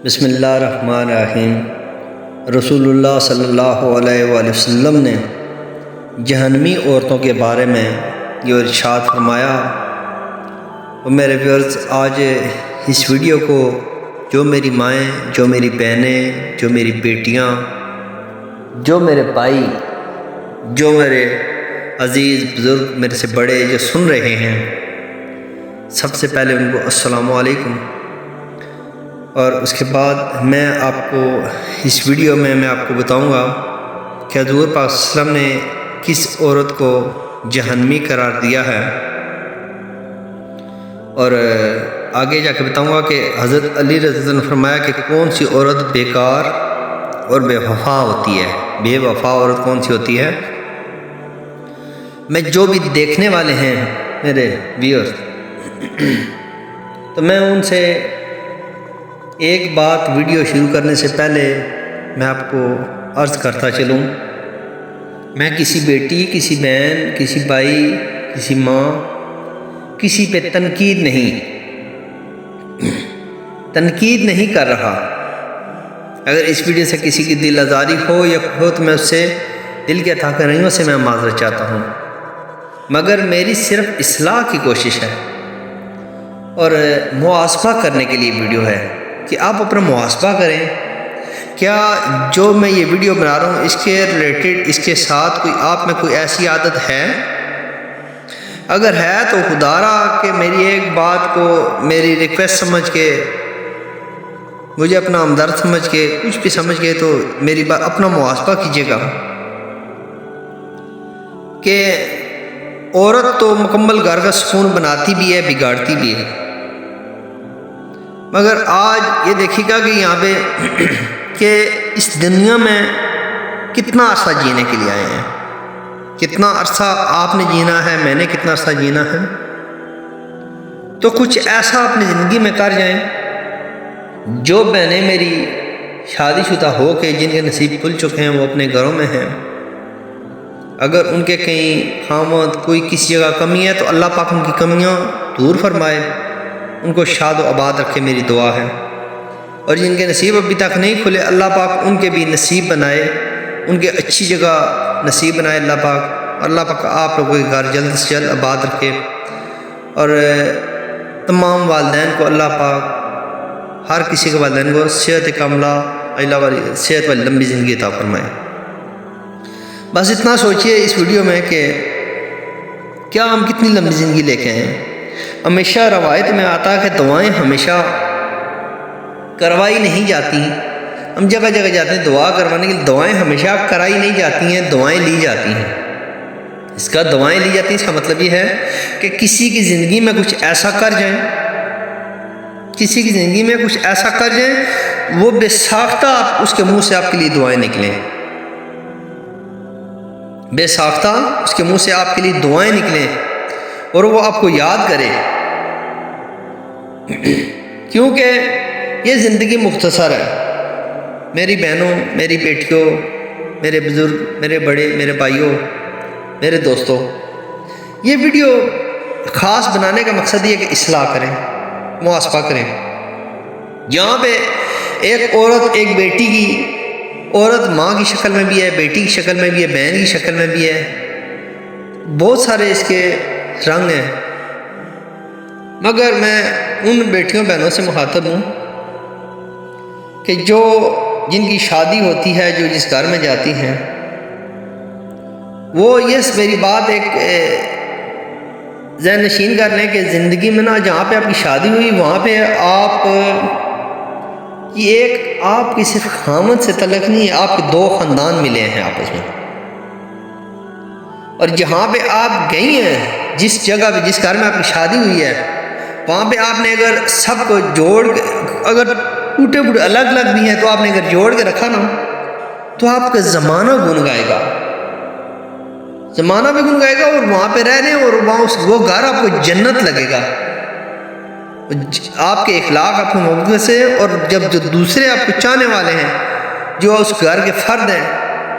بسم اللہ الرحمن الرحیم۔ رسول اللہ صلی اللہ علیہ وآلہ وسلم نے جہنمی عورتوں کے بارے میں جو ارشاد فرمایا، وہ میرے ویورز آج اس ویڈیو کو جو میری مائیں، جو میری بہنیں، جو میری بیٹیاں، جو میرے بھائی، جو میرے عزیز بزرگ میرے سے بڑے جو سن رہے ہیں، سب سے پہلے ان کو السلام علیکم۔ اور اس کے بعد میں آپ کو اس ویڈیو میں آپ کو بتاؤں گا کہ حضور پاک صلی اللہ علیہ وسلم نے کس عورت کو جہنمی قرار دیا ہے، اور آگے جا کے بتاؤں گا کہ حضرت علی رضی اللہ عنہ نے فرمایا کہ کون سی عورت بیکار اور بے وفا ہوتی ہے، بے وفا عورت کون سی ہوتی ہے۔ میں جو بھی دیکھنے والے ہیں میرے ویورز، تو میں ان سے ایک بات ویڈیو شروع کرنے سے پہلے میں آپ کو عرض کرتا چلوں، میں کسی بیٹی، کسی بہن، کسی بھائی، کسی ماں، کسی پہ تنقید نہیں کر رہا۔ اگر اس ویڈیو سے کسی کی دل آزاری ہو یا ہو تو میں اس سے دل کے عطا کرنیوں سے میں معذرت چاہتا ہوں، مگر میری صرف اصلاح کی کوشش ہے اور محاسبہ کرنے کے لیے ویڈیو ہے کہ آپ اپنا محاسبہ کریں، کیا جو میں یہ ویڈیو بنا رہا ہوں اس کے ریلیٹڈ، اس کے ساتھ کوئی آپ میں کوئی ایسی عادت ہے؟ اگر ہے تو خدا را کہ میری ایک بات کو میری ریکویسٹ سمجھ کے، مجھے اپنا ہمدرد سمجھ کے، کچھ بھی سمجھ کے تو میری بات اپنا محاسبہ کیجیے گا کہ عورت تو مکمل گھر کا سکون بناتی بھی ہے، بگاڑتی بھی ہے، مگر آج یہ دیکھیے گا کہ یہاں پہ کہ اس دنیا میں کتنا عرصہ جینے کے لیے آئے ہیں، کتنا عرصہ آپ نے جینا ہے، میں نے کتنا عرصہ جینا ہے، تو کچھ ایسا اپنی زندگی میں کر جائیں۔ جو بہنیں میری شادی شدہ ہو کے جن کے نصیب کھل چکے ہیں وہ اپنے گھروں میں ہیں، اگر ان کے کہیں خامد کوئی کسی جگہ کمی ہے تو اللہ پاک ان کی کمیاں دور فرمائے، ان کو شاد و آباد رکھے، میری دعا ہے۔ اور جن کے نصیب ابھی تک نہیں کھلے اللہ پاک ان کے بھی نصیب بنائے، ان کے اچھی جگہ نصیب بنائے اللہ پاک آپ لوگوں کے گھر جلد سے جلد آباد رکھے، اور تمام والدین کو اللہ پاک ہر کسی کے والدین کو صحت کاملہ، صحت والی لمبی زندگی عطا فرمائے۔ بس اتنا سوچئے اس ویڈیو میں کہ کیا ہم کتنی لمبی زندگی لے کے ہیں۔ ہمیشہ روایت میں آتا ہے کہ دعائیں ہمیشہ کروائی نہیں جاتی، ہم جگہ جگہ جاتے ہیں دعا کروانے کے لیے، دعائیں ہمیشہ کرائی نہیں جاتی ہیں، دعائیں لی جاتی ہیں۔ اس کا دعائیں لی جاتی ہیں، اس کا مطلب یہ ہے کہ کسی کی زندگی میں کچھ ایسا کر جائیں، کسی کی زندگی میں کچھ ایسا کر جائیں، وہ بے ساختہ اس کے منہ سے آپ کے لیے دعائیں نکلیں، بے ساختہ اس کے منہ سے آپ کے لیے دعائیں نکلیں، اور وہ آپ کو یاد کرے، کیونکہ یہ زندگی مختصر ہے۔ میری بہنوں، میری بیٹیوں، میرے بزرگ، میرے بڑے، میرے بھائیوں، میرے دوستوں، یہ ویڈیو خاص بنانے کا مقصد یہ ہے کہ اصلاح کریں، محاسبہ کریں۔ یہاں پہ ایک عورت، ایک بیٹی کی، عورت ماں کی شکل میں بھی ہے، بیٹی کی شکل میں بھی ہے، بہن کی شکل میں بھی ہے، بہت سارے اس کے رنگ ہیں، مگر میں ان بیٹیوں بہنوں سے مخاطب ہوں کہ جن کی شادی ہوتی ہے، جو جس گھر میں جاتی ہیں، وہ یہ میری بات ایک ذہن نشین کر لیں کہ زندگی میں نا جہاں پہ آپ کی شادی ہوئی وہاں پہ آپ کی صرف خامد سے تعلق نہیں ہے، آپ کے دو خاندان ملے ہیں آپس میں، اور جہاں پہ آپ گئی ہیں، جس جگہ پہ جس گھر میں آپ کی شادی ہوئی ہے، وہاں پہ آپ نے اگر سب کو جوڑ کے، اگر ٹوٹے پھوٹے الگ الگ بھی ہیں تو آپ نے اگر جوڑ کے رکھا نا تو آپ کا زمانہ گن گائے گا، زمانہ بھی گن گائے گا، اور وہاں پہ رہنے اور وہ گھر آپ کو جنت لگے گا، آپ کے اخلاق، آپ کے محبت سے، اور جب جو دوسرے آپ کو چاہنے والے ہیں، جو اس گھر کے فرد ہیں،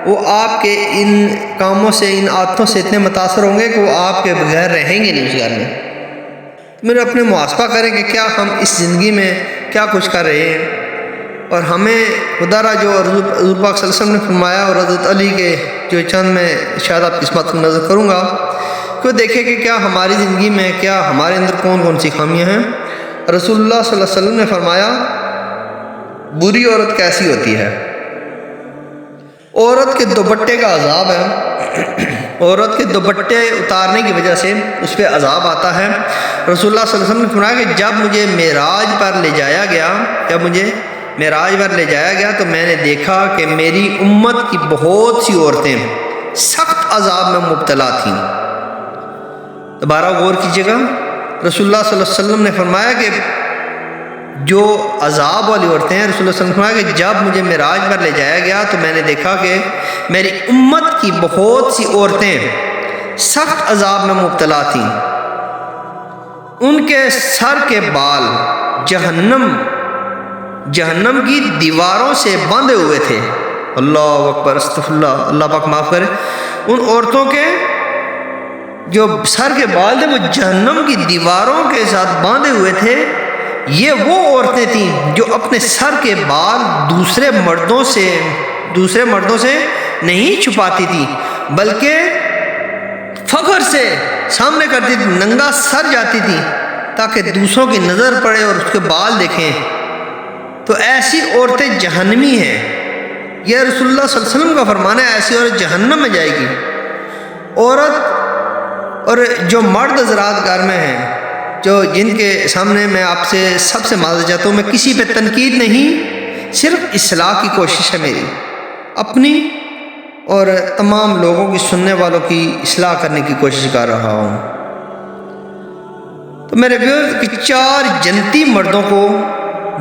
وہ آپ کے ان کاموں سے، ان عادتوں سے اتنے متاثر ہوں گے کہ وہ آپ کے بغیر رہیں گے نہیں اس گھر میں۔ میرے اپنے محاسبہ کریں کہ کیا ہم اس زندگی میں کیا کچھ کر رہے ہیں، اور ہمیں خدا را جو حضور پاک صلی اللہ علیہ وسلم نے فرمایا اور حضرت علی کے جو چند میں شاید آپ اس بات کو نظر کروں گا کہ دیکھیں کہ کیا ہماری زندگی میں کیا ہمارے اندر کون کون سی خامیاں ہیں۔ رسول اللہ صلی اللہ علیہ وسلم نے فرمایا بری عورت کیسی ہوتی ہے؟ عورت کے دوپٹے کا عذاب ہے، عورت کے دوپٹے اتارنے کی وجہ سے اس پہ عذاب آتا ہے۔ رسول اللہ صلی اللہ علیہ وسلم نے فرمایا کہ جب مجھے معراج پر لے جایا گیا تو میں نے دیکھا کہ میری امت کی بہت سی عورتیں سخت عذاب میں مبتلا تھیں۔ دوبارہ غور کیجیے گا، رسول اللہ صلی اللہ علیہ وسلم نے فرمایا کہ جو عذاب والی عورتیں ہیں، رسول اللہ صلی اللہ علیہ وسلم نے فرمایا کہ جب مجھے معراج پر لے جایا گیا تو میں نے دیکھا کہ میری امت کی بہت سی عورتیں سخت عذاب میں مبتلا تھیں، ان کے سر کے بال جہنم کی دیواروں سے باندھے ہوئے تھے۔ اللہ اکبر، استغفر اللہ، اللہ پاک معاف کرے۔ ان عورتوں کے جو سر کے بال تھے وہ جہنم کی دیواروں کے ساتھ باندھے ہوئے تھے۔ یہ وہ عورتیں تھیں جو اپنے سر کے بال دوسرے مردوں سے نہیں چھپاتی تھی، بلکہ فخر سے سامنے کرتی تھی، ننگا سر جاتی تھی تاکہ دوسروں کی نظر پڑے اور اس کے بال دیکھیں۔ تو ایسی عورتیں جہنمی ہیں، یہ رسول اللہ صلی اللہ علیہ وسلم کا فرمان ہے، ایسی عورت جہنم میں جائے گی۔ عورت اور جو مرد حضرات گھر میں ہیں، جن کے سامنے میں آپ سے سب سے معذرت چاہتا ہوں، میں کسی پہ تنقید نہیں، صرف اصلاح کی کوشش ہے میری، اپنی اور تمام لوگوں کی، سننے والوں کی اصلاح کرنے کی کوشش کر رہا ہوں۔ تو میرے ویورز کہ 4 جنتی مردوں کو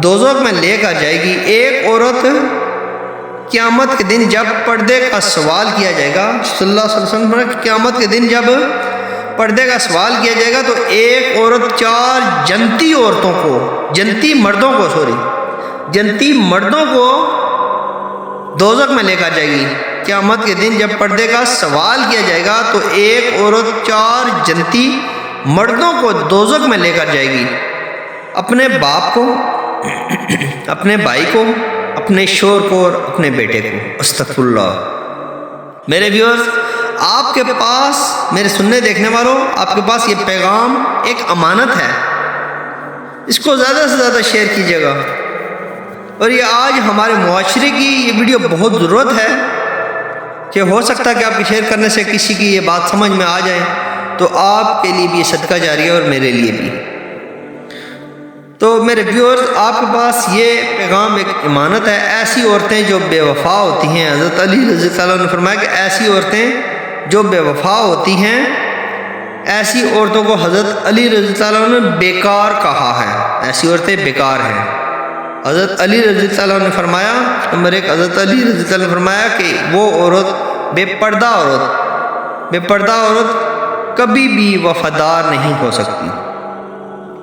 دوزخ میں لے کر جائے گی۔ ایک عورت قیامت کے دن جب پردے کا سوال کیا جائے گا، صلی اللہ علیہ وسلم نے قیامت کے دن جب پردے کا سوال کیا جائے گا تو ایک عورت 4 جنتی مردوں کو دوزخ میں لے کر جائے گی۔ قیامت کے دن جب پردے کا سوال کیا جائے گا تو ایک عورت 4 جنتی مردوں کو دوزخ میں لے کر جائے گی، اپنے باپ کو، اپنے بھائی کو، اپنے شوہر کو اور اپنے بیٹے کو۔ استغفر اللہ۔ میرے ویورز، آپ کے پاس، میرے سننے دیکھنے والوں، آپ کے پاس یہ پیغام ایک امانت ہے، اس کو زیادہ سے زیادہ شیئر کیجیے گا۔ اور یہ آج ہمارے معاشرے کی یہ ویڈیو بہت ضرورت ہے کہ ہو سکتا ہے کہ آپ کے شیئر کرنے سے کسی کی یہ بات سمجھ میں آ جائے، تو آپ کے لیے بھی یہ صدقہ جاریہ ہے اور میرے لیے بھی۔ تو میرے ویورز، آپ کے پاس یہ پیغام ایک امانت ہے۔ ایسی عورتیں جو بے وفا ہوتی ہیں، حضرت علی رضی اللہ عنہ نے فرمایا کہ ایسی عورتیں جو بے وفا ہوتی ہیں، ایسی عورتوں کو حضرت علی رضی اللہ عنہ نے بیکار کہا ہے، ایسی عورتیں بیکار ہیں۔ حضرت علی رضی اللہ عنہ نے فرمایا، نمبر 1، حضرت علی رضی اللہ عنہ نے فرمایا کہ وہ عورت بے پردہ عورت کبھی بھی وفادار نہیں ہو سکتی۔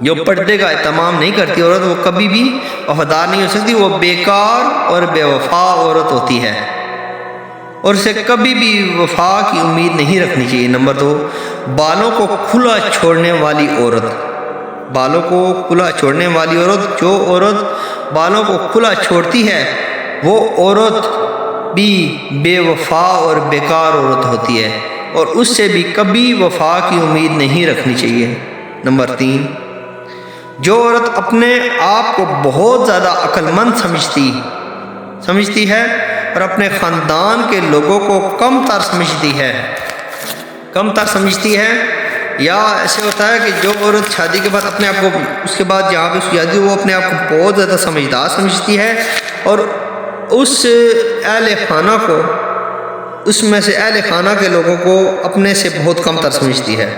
جو پردے کا اہتمام نہیں کرتی عورت، وہ کبھی بھی وفادار نہیں ہو سکتی، وہ بیکار اور بے وفا عورت ہوتی ہے اور اسے کبھی بھی وفا کی امید نہیں رکھنی چاہیے۔ نمبر 2، بالوں کو کھلا چھوڑنے والی عورت، جو عورت بالوں کو کھلا چھوڑتی ہے وہ عورت بھی بے وفا اور بیکار عورت ہوتی ہے اور اس سے بھی کبھی وفا کی امید نہیں رکھنی چاہیے۔ نمبر 3، جو عورت اپنے آپ کو بہت زیادہ عقل مند سمجھتی ہے اور اپنے خاندان کے لوگوں کو کم تر سمجھتی ہے، یا ایسے ہوتا ہے کہ جو عورت شادی کے بعد اپنے آپ کو، اس کے بعد جہاں پہ شادی وہ اپنے آپ کو بہت زیادہ سمجھدار سمجھتی ہے اور اس میں سے اہل خانہ کے لوگوں کو اپنے سے بہت کم تر سمجھتی ہے،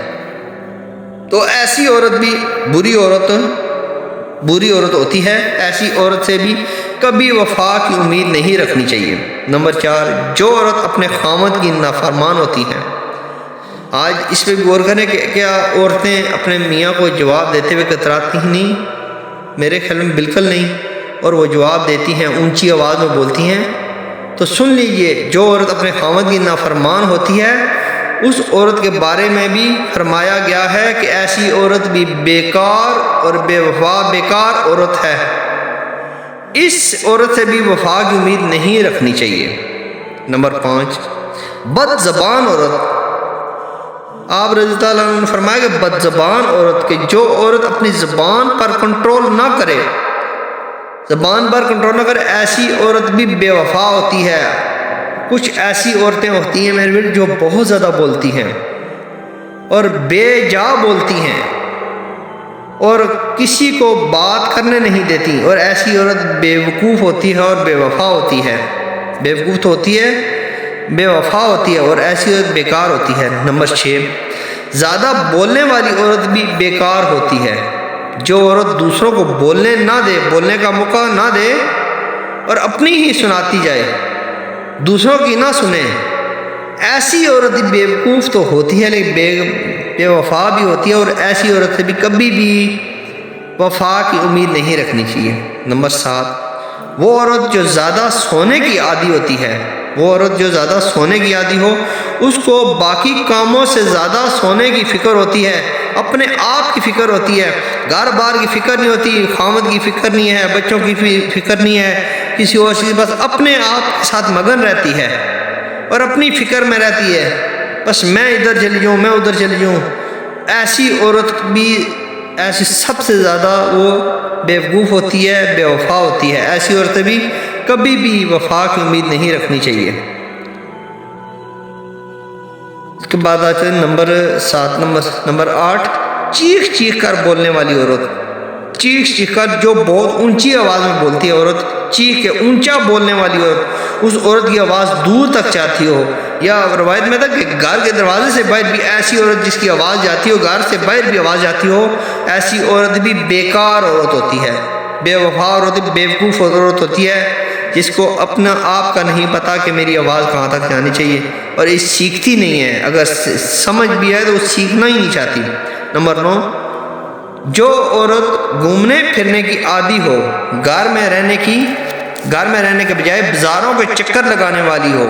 تو ایسی عورت بھی بری عورت ہوتی ہے۔ ایسی عورت سے بھی کبھی وفا کی امید نہیں رکھنی چاہیے۔ نمبر 4، جو عورت اپنے خاوند کی نافرمان ہوتی ہے۔ آج اس پہ بھی غور کریں کہ کیا عورتیں اپنے میاں کو جواب دیتے ہوئے کتراتی ہی نہیں؟ میرے خیال میں بالکل نہیں، اور وہ جواب دیتی ہیں، اونچی آواز میں بولتی ہیں۔ تو سن لیجئے، جو عورت اپنے خاوند کی نافرمان ہوتی ہے اس عورت کے بارے میں بھی فرمایا گیا ہے کہ ایسی عورت بھی بیکار اور بے وفا بیکار عورت ہے۔ اس عورت سے بھی وفا کی امید نہیں رکھنی چاہیے۔ نمبر 5، بد زبان عورت۔ آپ رضی اللہ عنہ نے فرمایا کہ بد زبان عورت کے جو عورت اپنی زبان پر کنٹرول نہ کرے، زبان پر کنٹرول نہ کرے، ایسی عورت بھی بے وفا ہوتی ہے۔ کچھ ایسی عورتیں ہوتی ہیں میرے بھائی جو بہت زیادہ بولتی ہیں اور بے جا بولتی ہیں اور کسی کو بات کرنے نہیں دیتی، اور ایسی عورت بے وقوف ہوتی ہے اور بے وفا ہوتی ہے۔ بے وقوف تو ہوتی ہے، بے وفا ہوتی ہے، اور ایسی عورت بیکار ہوتی ہے۔ نمبر 6، زیادہ بولنے والی عورت بھی بیکار ہوتی ہے۔ جو عورت دوسروں کو بولنے نہ دے، بولنے کا موقع نہ دے اور اپنی ہی سناتی جائے، دوسروں کی نہ سنے، ایسی عورت بے وقوف تو ہوتی ہے لیکن بے وفا بھی ہوتی ہے، اور ایسی عورت سے بھی کبھی بھی وفا کی امید نہیں رکھنی چاہیے۔ نمبر 7، وہ عورت جو زیادہ سونے کی عادی ہوتی ہے، وہ عورت جو زیادہ سونے کی عادی ہو، اس کو باقی کاموں سے زیادہ سونے کی فکر ہوتی ہے، اپنے آپ کی فکر ہوتی ہے، گھر بار کی فکر نہیں ہوتی، خامد کی فکر نہیں ہے، بچوں کی فکر نہیں ہے، کسی اور چیز، بس اپنے آپ کے ساتھ مگن رہتی ہے اور اپنی فکر میں رہتی ہے، بس میں ادھر چلی جاؤں، میں ادھر چلی جاؤں۔ ایسی عورت بھی ایسی سب سے زیادہ وہ بے وقوف ہوتی ہے، بے وفا ہوتی ہے۔ ایسی عورتیں بھی کبھی بھی وفا کی امید نہیں رکھنی چاہیے۔ اس کے بعد آتے ہیں نمبر 8، چیخ چیخ کر بولنے والی عورت۔ چیخ چیخ کر، جو بہت اونچی آواز میں بولتی ہے عورت، چیخ کے اونچا بولنے والی عورت، اس عورت کی آواز دور تک جاتی ہو، یا روایت میں تھا کہ گھر کے دروازے سے باہر بھی ایسی عورت جس کی آواز جاتی ہو، گھر سے باہر بھی آواز جاتی ہو، ایسی عورت بھی بیکار عورت ہوتی ہے، بے وفا عورت، بے وقوف عورت ہوتی ہے، جس کو اپنا آپ کا نہیں پتا کہ میری آواز کہاں تک جانی چاہیے، اور یہ سیکھتی نہیں ہے، اگر سمجھ بھی ہے تو وہ سیکھنا ہی نہیں چاہتی۔ نمبر 9، جو عورت گھومنے پھرنے کی عادی ہو، گھر میں رہنے کے بجائے بازاروں کے چکر لگانے والی ہو۔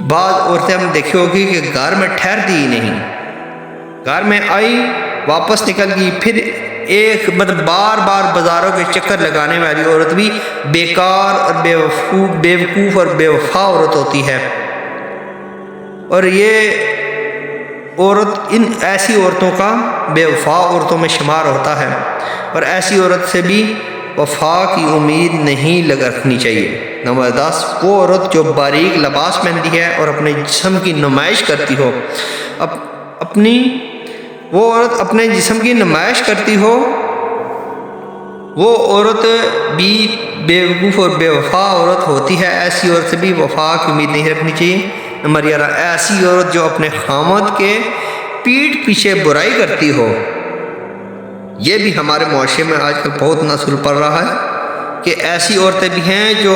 بعض عورتیں ہم دیکھی ہوگی کہ گھر میں ٹھہرتی ہی نہیں، گھر میں آئی واپس نکل گئی، پھر ایک بار بار بازاروں کے چکر لگانے والی عورت بھی بیکار اور بے وقوف اور بے وفا عورت ہوتی ہے، اور یہ عورت ان ایسی عورتوں کا بے وفا عورتوں میں شمار ہوتا ہے، اور ایسی عورت سے بھی وفا کی امید نہیں رکھنی چاہیے۔ نمبر 10، وہ عورت جو باریک لباس پہنتی ہے اور اپنے جسم کی نمائش کرتی ہو، وہ عورت اپنے جسم کی نمائش کرتی ہو، وہ عورت بھی بے وقوف اور بے وفا عورت ہوتی ہے، ایسی عورت سے بھی وفا کی امید نہیں رکھنی چاہیے۔ نمبر 11، ایسی عورت جو اپنے خامد کے پیٹھ پیچھے برائی کرتی ہو۔ یہ بھی ہمارے معاشرے میں آج کل بہت نسل پڑ رہا ہے کہ ایسی عورتیں بھی ہیں جو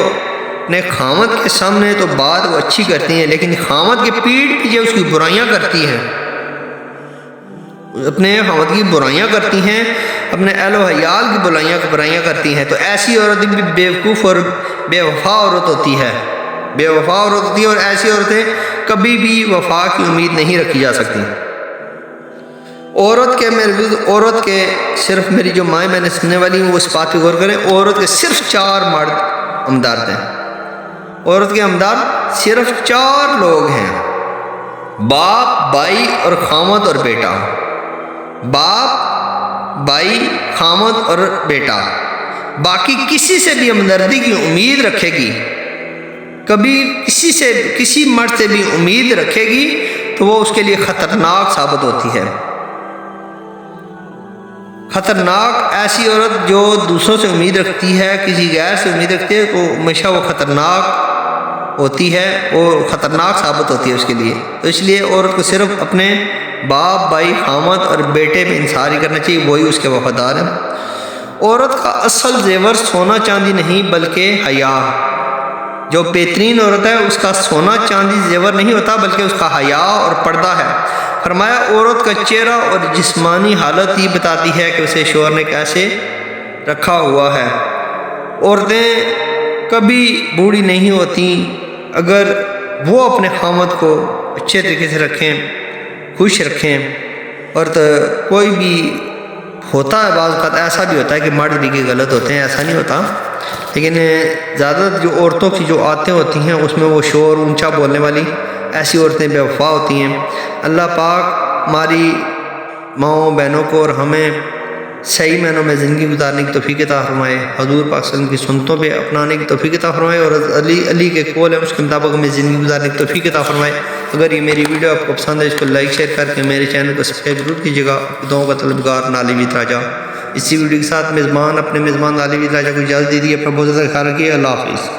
اپنے خامد کے سامنے تو بات وہ اچھی کرتی ہیں، لیکن خامد کے پیٹھ پیچھے اس کی برائیاں کرتی ہیں، اپنے خامد کی برائیاں کرتی ہیں، اپنے اہل و عیال کی برائیاں کرتی ہیں۔ تو ایسی عورت بھی بے وقوف اور بے وفا عورت ہوتی ہے، بے وفا عورت ہوتی ہے، اور ایسی عورتیں کبھی بھی وفا کی امید نہیں رکھی جا سکتی۔ عورت کے صرف میری جو مائیں میں نے سننے والی ہیں وہ اس بات پہ غور کریں، عورت کے صرف 4 مرد امداد ہیں، عورت کے امداد صرف 4 لوگ ہیں، باپ، بھائی اور خامد اور بیٹا۔ باپ، بھائی، خامد اور بیٹا، باقی کسی سے بھی ہمدردی کی امید رکھے گی، کبھی کسی مرد سے بھی امید رکھے گی تو وہ اس کے لیے خطرناک ثابت ہوتی ہے۔ خطرناک ایسی عورت جو دوسروں سے امید رکھتی ہے، کسی غیر سے امید رکھتی ہے، تو ہمیشہ وہ خطرناک ہوتی ہے، وہ خطرناک ثابت ہوتی ہے اس کے لیے۔ تو اس لیے عورت کو صرف اپنے باپ، بھائی، خامد اور بیٹے پہ انحصار ہی کرنا چاہیے، وہی اس کے وفادار ہیں۔ عورت کا اصل زیور سونا چاندی نہیں بلکہ حیا۔ جو بہترین عورت ہے اس کا سونا چاندی زیور نہیں ہوتا بلکہ اس کا حیا اور پردہ ہے۔ فرمایا عورت کا چہرہ اور جسمانی حالت ہی بتاتی ہے کہ اسے شوہر نے کیسے رکھا ہوا ہے۔ عورتیں کبھی بوڑھی نہیں ہوتی اگر وہ اپنے خامد کو اچھے طریقے سے رکھیں، خوش رکھیں، اور کوئی بھی ہوتا ہے بعض اوقات ایسا بھی ہوتا ہے کہ مرد بھی غلط ہوتے ہیں، ایسا نہیں ہوتا، لیکن زیادہ جو عورتوں کی جو عادتیں ہوتی ہیں اس میں وہ شور اونچا بولنے والی ایسی عورتیں بے وفا ہوتی ہیں۔ اللہ پاک ہماری ماؤں بہنوں کو اور ہمیں صحیح معنوں میں زندگی گزارنے کی توفیق عطا فرمائے، حضور پاک صلی اللہ علیہ وسلم کی سنتوں پہ اپنانے کی توفیق عطا فرمائے، اور علی کے قول ہے اس کے مطابق ہمیں زندگی گزارنے کی توفیق عطا فرمائے۔ اگر یہ میری ویڈیو آپ کو پسند ہے اس کو لائک شیئر کر کے میرے چینل کو سبسکرائب ضرور کیجیے گا۔ دعاؤں کا طلبگار نالی راجہ۔ اسی ویڈیو کے ساتھ اپنے میزبان نالی راجہ کو اجازت دیجیے، اپنا بہت زیادہ خیال رکھیے۔ اللہ حافظ۔